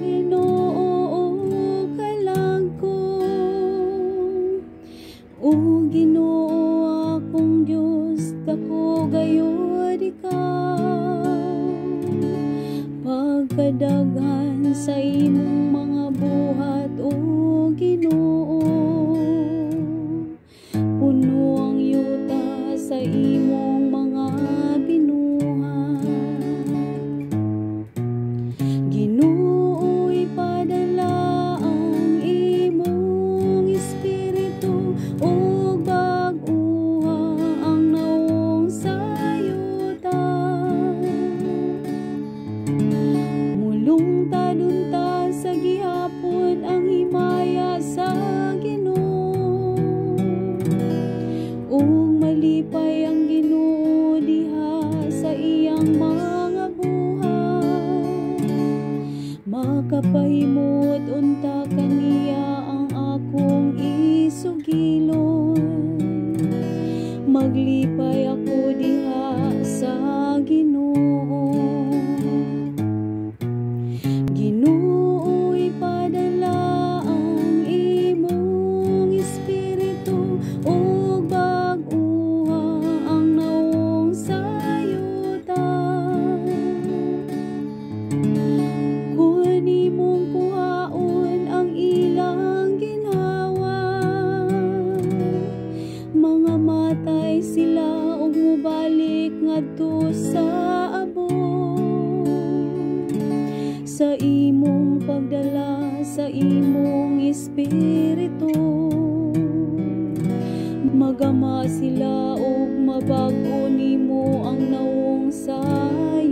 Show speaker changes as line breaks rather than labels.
Ginoo kalang ko. O Ginoo akong Diyos, dako gayud ikaw. Pagkadaghan sa imong mga buhat, o Ginoo, puno ang yuta sa imong mga binuhat. Ginoo, ipadala ang imong espiritu, ug bag-uha ang naong sayuta. Mulong tadunta sa gihapon ang himaya sa Ginoo, ug malipay ang Ginoo diha sa iyang mga buhat. Makapahimot unta kaniya ang akong isugilon, maglipay ako diha sa Ginoo. Ginoo, ipadala ang imong espiritu, ug bag-uha ang naong sayuta. Kun imong kuhaon ang ilang ginhawa, mga matay sila ug mobalik ngadto sa abo. Sa imong pagdala sa imong espiritu, magama sila ug mabag-o nimo ang naong sayuta.